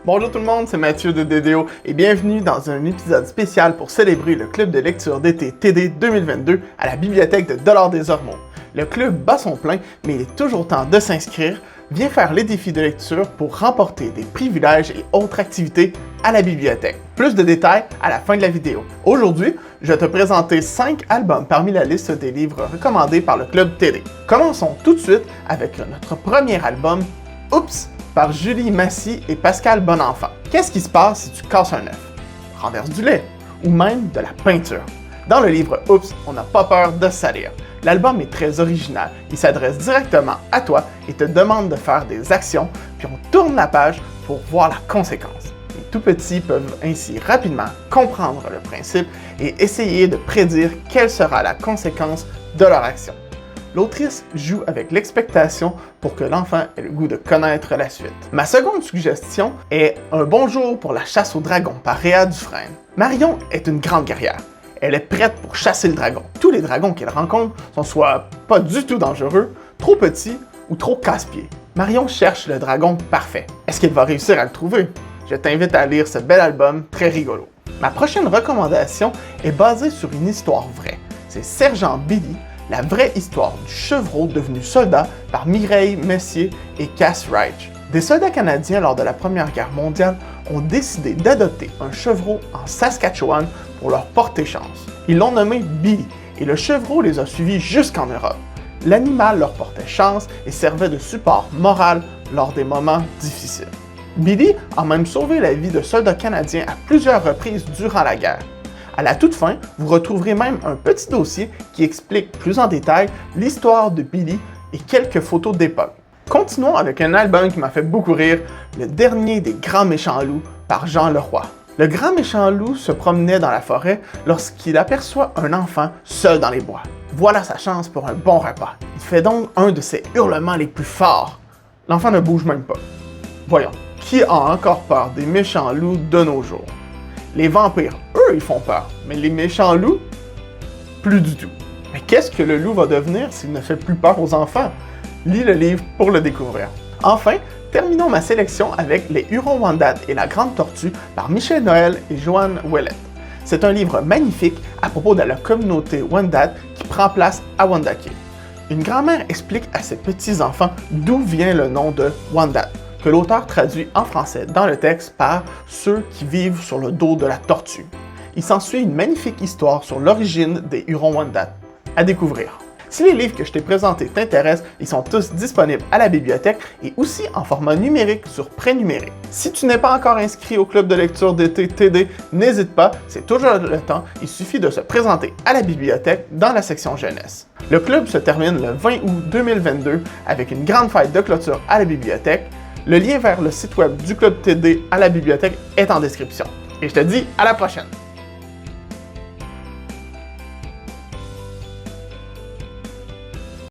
Bonjour tout le monde, c'est Mathieu de DDO et bienvenue dans un épisode spécial pour célébrer le club de lecture d'été TD 2022 à la bibliothèque de Dollard des Ormeaux. Le club bat son plein, mais il est toujours temps de s'inscrire. Viens faire les défis de lecture pour remporter des privilèges et autres activités à la bibliothèque. Plus de détails à la fin de la vidéo. Aujourd'hui, je vais te présenter 5 albums parmi la liste des livres recommandés par le club TD. Commençons tout de suite avec notre premier album, Oups! Par Julie Massy et Pascal Bonenfant. Qu'est-ce qui se passe si tu casses un œuf? Renverse du lait ou même de la peinture. Dans le livre Oups, on n'a pas peur de salir. L'album est très original, il s'adresse directement à toi et te demande de faire des actions, puis on tourne la page pour voir la conséquence. Les tout petits peuvent ainsi rapidement comprendre le principe et essayer de prédire quelle sera la conséquence de leur action. L'autrice joue avec l'expectation pour que l'enfant ait le goût de connaître la suite. Ma seconde suggestion est Un bonjour pour la chasse au dragon par Réa Dufresne. Marion est une grande guerrière. Elle est prête pour chasser le dragon. Tous les dragons qu'elle rencontre sont soit pas du tout dangereux, trop petits ou trop casse-pieds. Marion cherche le dragon parfait. Est-ce qu'elle va réussir à le trouver? Je t'invite à lire ce bel album très rigolo. Ma prochaine recommandation est basée sur une histoire vraie. C'est Sergent Billy, la vraie histoire du chevreau devenu soldat par Mireille Messier et Cass Reich. Des soldats canadiens lors de la Première Guerre mondiale ont décidé d'adopter un chevreau en Saskatchewan pour leur porter chance. Ils l'ont nommé Billy et le chevreau les a suivis jusqu'en Europe. L'animal leur portait chance et servait de support moral lors des moments difficiles. Billy a même sauvé la vie de soldats canadiens à plusieurs reprises durant la guerre. À la toute fin, vous retrouverez même un petit dossier qui explique plus en détail l'histoire de Billy et quelques photos d'époque. Continuons avec un album qui m'a fait beaucoup rire, Le dernier des grands méchants loups par Jean Leroy. Le grand méchant loup se promenait dans la forêt lorsqu'il aperçoit un enfant seul dans les bois. Voilà sa chance pour un bon repas. Il fait donc un de ses hurlements les plus forts. L'enfant ne bouge même pas. Voyons, qui a encore peur des méchants loups de nos jours? Les vampires, eux, ils font peur, mais les méchants loups, plus du tout. Mais qu'est-ce que le loup va devenir s'il ne fait plus peur aux enfants? Lis le livre pour le découvrir. Enfin, terminons ma sélection avec Les Hurons-Wendat et la Grande Tortue par Michel Noël et Joanne Ouellette. C'est un livre magnifique à propos de la communauté Wendat qui prend place à Wendake. Une grand-mère explique à ses petits-enfants d'où vient le nom de Wendat, que l'auteur traduit en français dans le texte par « ceux qui vivent sur le dos de la tortue ». Il s'ensuit une magnifique histoire sur l'origine des Hurons-Wendat. À découvrir. Si les livres que je t'ai présentés t'intéressent, ils sont tous disponibles à la bibliothèque et aussi en format numérique sur Prénumérique. Si tu n'es pas encore inscrit au club de lecture d'été TD, n'hésite pas, c'est toujours le temps, il suffit de se présenter à la bibliothèque dans la section jeunesse. Le club se termine le 20 août 2022 avec une grande fête de clôture à la bibliothèque. Le lien vers le site web du Club TD à la bibliothèque est en description. Et je te dis à la prochaine!